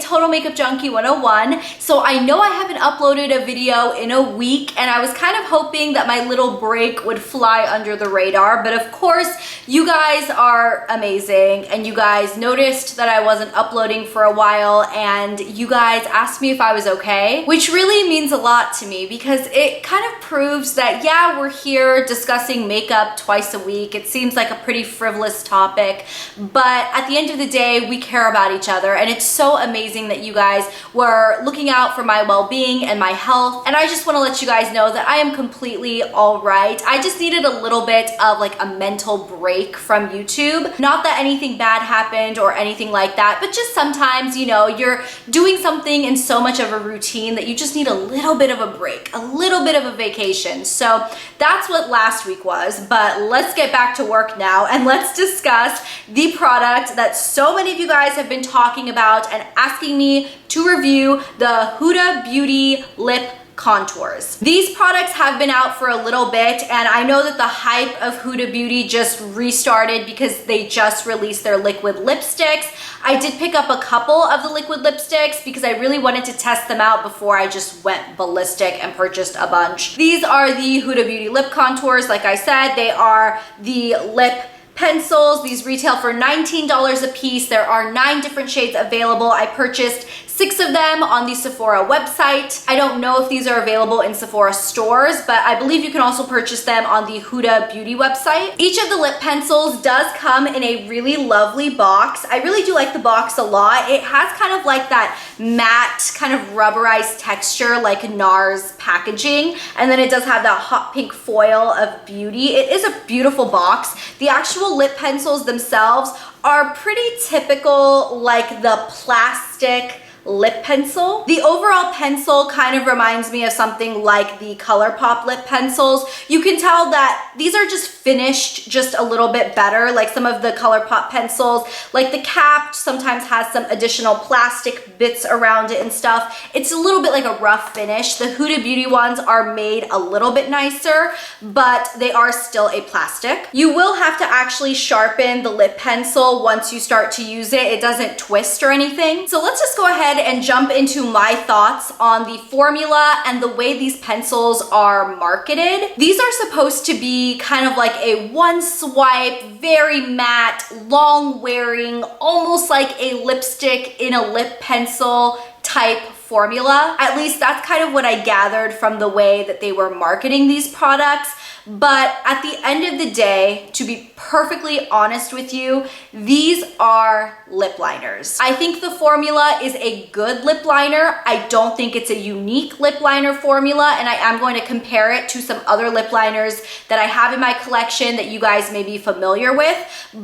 Total Makeup Junkie 101. So I know I haven't uploaded a video in a week, and I was kind of hoping that my little break would fly under the radar, but of course, you guys are amazing, and you guys noticed that I wasn't uploading for a while, and you guys asked me if I was okay, which really means a lot to me because it kind of proves that, yeah, we're here discussing makeup twice a week. It seems like a pretty frivolous topic, but at the end of the day, we care about each other, and it's so amazing that you guys were looking out for my well-being and my health, and I just want to let you guys know that I am completely all right. I just needed a little bit of like a mental break from YouTube. Not that anything bad happened or anything like that, but just sometimes, you know, you're doing something in so much of a routine that you just need a little bit of a break, a little bit of a vacation. So that's what last week was, but let's get back to work now and let's discuss the product that so many of you guys have been talking about and asking me to review, the Huda Beauty Lip Contours. These products have been out for a little bit, and I know that the hype of Huda Beauty just restarted because they just released their liquid lipsticks. I did pick up a couple of the liquid lipsticks because I really wanted to test them out before I just went ballistic and purchased a bunch. These are the Huda Beauty Lip Contours. Like I said, they are the lip pencils. These retail for $19 a piece. There are 9 different shades available. I purchased 6 of them on the Sephora website. I don't know if these are available in Sephora stores, but I believe you can also purchase them on the Huda Beauty website. Each of the lip pencils does come in a really lovely box. I really do like the box a lot. It has kind of like that matte, kind of rubberized texture like NARS packaging, and then it does have that hot pink foil of beauty. It is a beautiful box. The actual lip pencils themselves are pretty typical, like the plastic lip pencil. The overall pencil kind of reminds me of something like the ColourPop lip pencils. You can tell that these are just finished just a little bit better. Like some of the ColourPop pencils, like the cap sometimes has some additional plastic bits around it and stuff. It's a little bit like a rough finish. The Huda Beauty ones are made a little bit nicer, but they are still a plastic. You will have to actually sharpen the lip pencil once you start to use it. It doesn't twist or anything. So let's just go ahead and jump into my thoughts on the formula and the way these pencils are marketed. These are supposed to be kind of like a one swipe, very matte, long wearing, almost like a lipstick in a lip pencil type formula. At least that's kind of what I gathered from the way that they were marketing these products. But at the end of the day, to be perfectly honest with you, these are lip liners. I think the formula is a good lip liner. I don't think it's a unique lip liner formula, and I am going to compare it to some other lip liners that I have in my collection that you guys may be familiar with.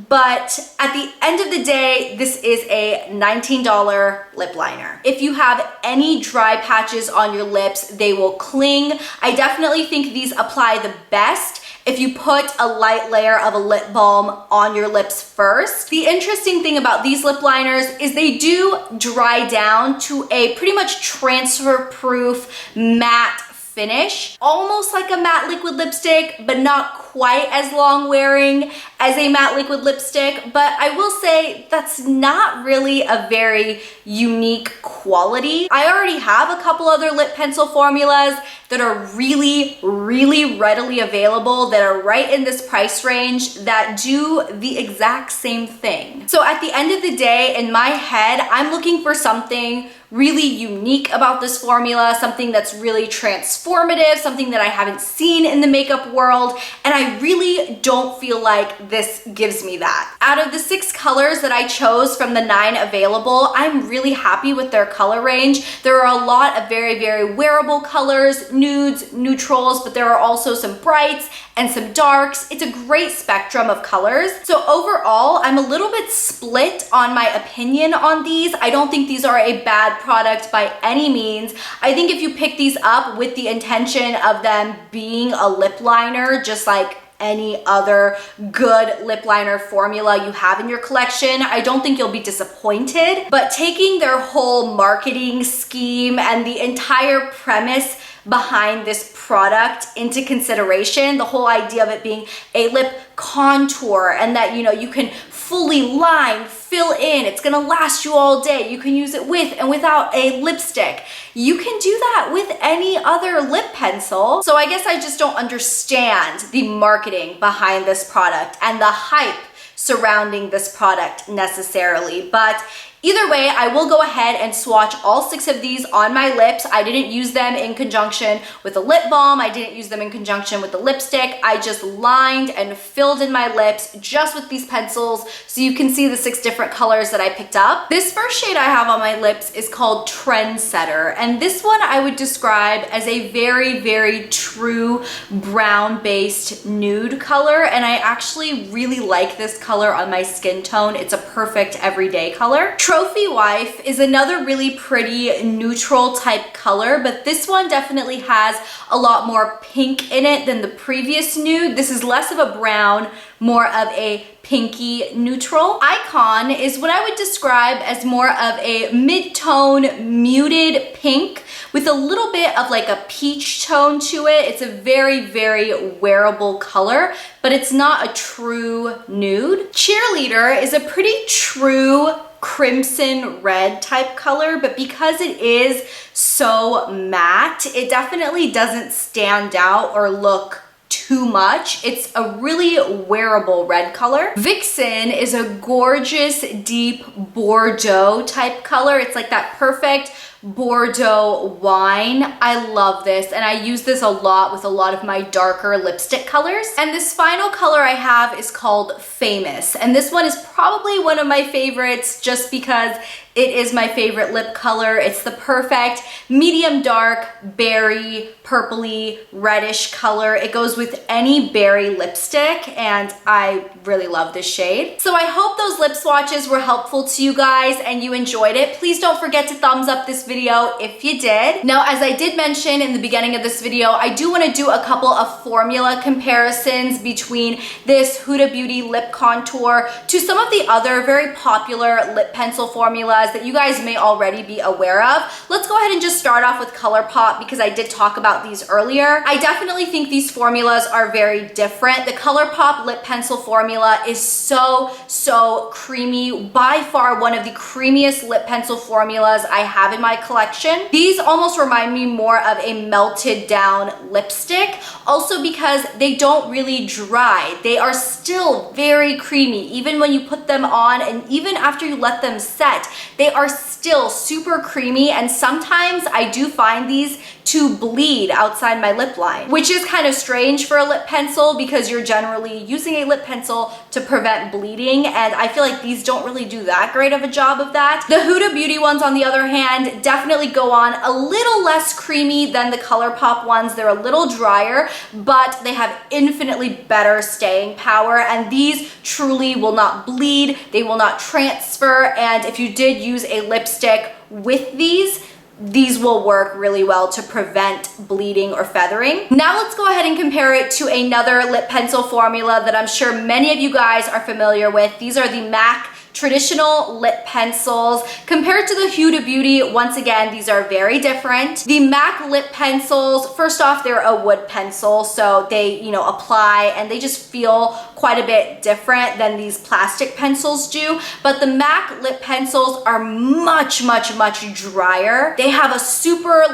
But at the end of the day, this is a $19 lip liner. If you have any dry patches on your lips, they will cling. I definitely think these apply the best if you put a light layer of a lip balm on your lips first. The interesting thing about these lip liners is they do dry down to a pretty much transfer-proof matte finish, almost like a matte liquid lipstick, but not quite as long wearing as a matte liquid lipstick. But I will say that's not really a very unique quality. I already have a couple other lip pencil formulas that are really, really readily available that are right in this price range that do the exact same thing. So at the end of the day, in my head, I'm looking for something really unique about this formula, something that's really transformative, something that I haven't seen in the makeup world, and I really don't feel like this gives me that. Out of the 6 colors that I chose from the 9 available, I'm really happy with their color range. There are a lot of very, very wearable colors, nudes, neutrals, but there are also some brights and some darks. It's a great spectrum of colors. So overall, I'm a little bit split on my opinion on these. I don't think these are a bad product by any means. I think if you pick these up with the intention of them being a lip liner, just like any other good lip liner formula you have in your collection, I don't think you'll be disappointed. But taking their whole marketing scheme and the entire premise behind this product into consideration, the whole idea of it being a lip contour and that, you know, you can fully line, fill in. It's gonna last you all day. You can use it with and without a lipstick. You can do that with any other lip pencil. So I guess I just don't understand the marketing behind this product and the hype surrounding this product necessarily. But either way, I will go ahead and swatch all 6 of these on my lips. I didn't use them in conjunction with a lip balm. I didn't use them in conjunction with the lipstick. I just lined and filled in my lips just with these pencils so you can see the 6 different colors that I picked up. This first shade I have on my lips is called Trendsetter, and this one I would describe as a very, very true brown-based nude color, and I actually really like this color on my skin tone. It's a perfect everyday color. Trophy Wife is another really pretty neutral type color, but this one definitely has a lot more pink in it than the previous nude. This is less of a brown, more of a pinky neutral. Icon is what I would describe as more of a mid-tone muted pink with a little bit of like a peach tone to it. It's a very, very wearable color, but it's not a true nude. Cheerleader is a pretty true crimson red type color, but because it is so matte, it definitely doesn't stand out or look too much. It's a really wearable red color. Vixen is a gorgeous deep Bordeaux type color. It's like that perfect Bordeaux wine. I love this, and I use this a lot with a lot of my darker lipstick colors. And this final color I have is called Famous, and this one is probably one of my favorites just because it is my favorite lip color. It's the perfect medium dark berry, purpley, reddish color. It goes with any berry lipstick, and I really love this shade. So I hope those lip swatches were helpful to you guys and you enjoyed it. Please don't forget to thumbs up this video if you did. Now, as I did mention in the beginning of this video, I do want to do a couple of formula comparisons between this Huda Beauty Lip Contour to some of the other very popular lip pencil formulas that you guys may already be aware of. Let's go ahead and just start off with ColourPop because I did talk about these earlier. I definitely think these formulas are very different. The ColourPop lip pencil formula is so creamy. By far one of the creamiest lip pencil formulas I have in my collection. These almost remind me more of a melted down lipstick, also because they don't really dry. They are still very creamy even when you put them on, and even after you let them set, they are still super creamy, and sometimes I do find these to bleed outside my lip line, which is kind of strange for a lip pencil because you're generally using a lip pencil to prevent bleeding, and I feel like these don't really do that great of a job of that. The Huda Beauty ones, on the other hand, definitely go on a little less creamy than the ColourPop ones. They're a little drier, but they have infinitely better staying power, and these truly will not bleed, they will not transfer, and if you did use a lipstick with these will work really well to prevent bleeding or feathering. Now let's go ahead and compare it to another lip pencil formula that I'm sure many of you guys are familiar with. These are the MAC traditional lip pencils. Compared to the Huda Beauty, once again, these are very different. The MAC lip pencils, first off, they're a wood pencil, so they, apply and they just feel quite a bit different than these plastic pencils do. But the MAC lip pencils are much drier. They have a super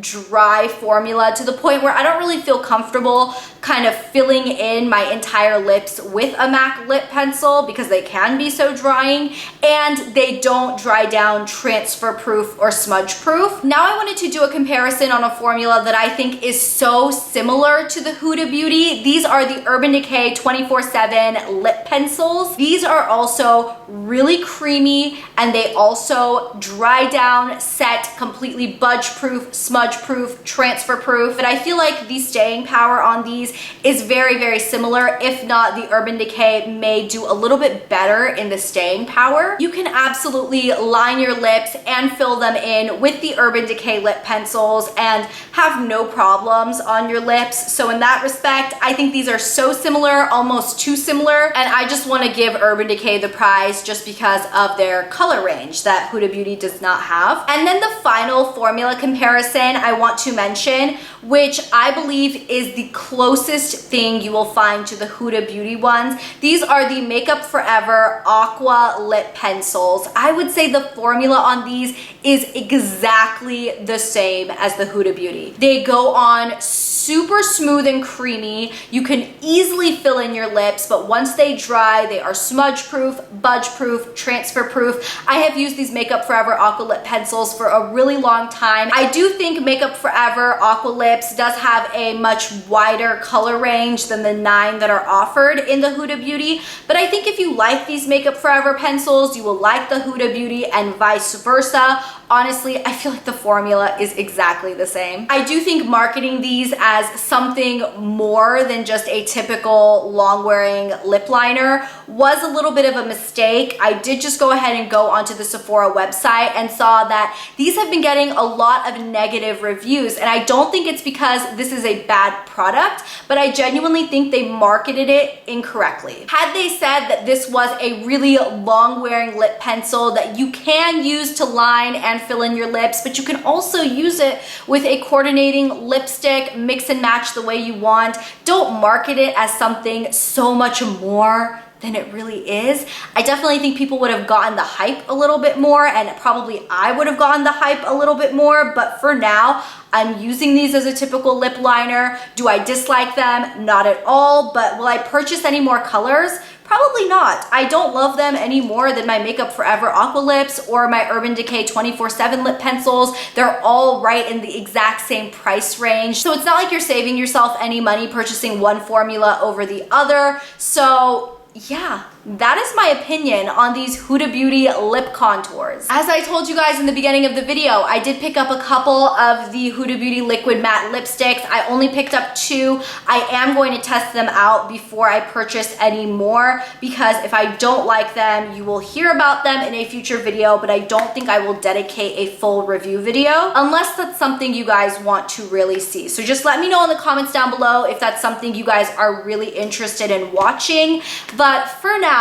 dry formula to the point where I don't really feel comfortable kind of filling in my entire lips with a MAC lip pencil because they can be so drying, and they don't dry down transfer proof or smudge proof. Now I wanted to do a comparison on a formula that I think is so similar to the Huda Beauty. These are the Urban Decay 24/7 lip pencils. These are also really creamy, and they also dry down, set, completely budge proof, smudge proof, transfer proof. And I feel like the staying power on these is very similar. If not, the Urban Decay may do a little bit better in the staying power. You can absolutely line your lips and fill them in with the Urban Decay lip pencils and have no problems on your lips. So in that respect, I think these are so similar, almost too similar, and I just want to give Urban Decay the prize just because of their color range that Huda Beauty does not have. And then the final formula comparison I want to mention which I believe is the closest thing you will find to the Huda Beauty ones. These are the Makeup Forever Aqua Lip Pencils. I would say the formula on these is exactly the same as the Huda Beauty. They go on super smooth and creamy. You can easily fill in your lips, but once they dry, they are smudge proof, budge proof, transfer proof. I have used these Makeup Forever Aqua Lip Pencils for a really long time. I do think Makeup Forever Aqua Lips does have a much wider color range than the 9 that are offered in the Huda Beauty, but I think if you like these Makeup Forever pencils, you will like the Huda Beauty and vice versa. Honestly, I feel like the formula is exactly the same. I do think marketing these as something more than just a typical long-wearing lip liner was a little bit of a mistake. I did just go ahead and go onto the Sephora website and saw that these have been getting a lot of negative reviews, and I don't think it's because this is a bad product, but I genuinely think they marketed it incorrectly. Had they said that this was a really long-wearing lip pencil that you can use to line and fill in your lips, but you can also use it with a coordinating lipstick, mix and match the way you want. Don't market it as something so much more than it really is. I definitely think people would have gotten the hype a little bit more, and probably I would have gotten the hype a little bit more, but for now, I'm using these as a typical lip liner. Do I dislike them? Not at all, but will I purchase any more colors? Probably not. I don't love them any more than my Makeup Forever Aqua Lips or my Urban Decay 24/7 lip pencils. They're all right in the exact same price range. So it's not like you're saving yourself any money purchasing one formula over the other. So yeah, that is my opinion on these Huda Beauty lip contours. As I told you guys in the beginning of the video, I did pick up a couple of the Huda Beauty liquid matte lipsticks. I only picked up 2. I am going to test them out before I purchase any more, because if I don't like them, you will hear about them in a future video, but I don't think I will dedicate a full review video unless that's something you guys want to really see. So just let me know in the comments down below if that's something you guys are really interested in watching. But for now,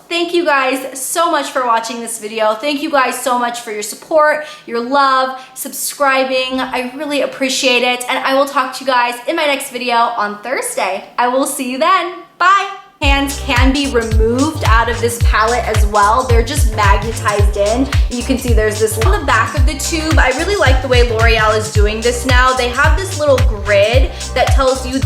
thank you guys so much for watching this video. Thank you guys so much for your support, your love, subscribing. I really appreciate it. And I will talk to you guys in my next video on Thursday. I will see you then. Bye. Hands can be removed out of this palette as well. They're just magnetized in. You can see there's this on the back of the tube. I really like the way L'Oreal is doing this now. They have this little grid that tells you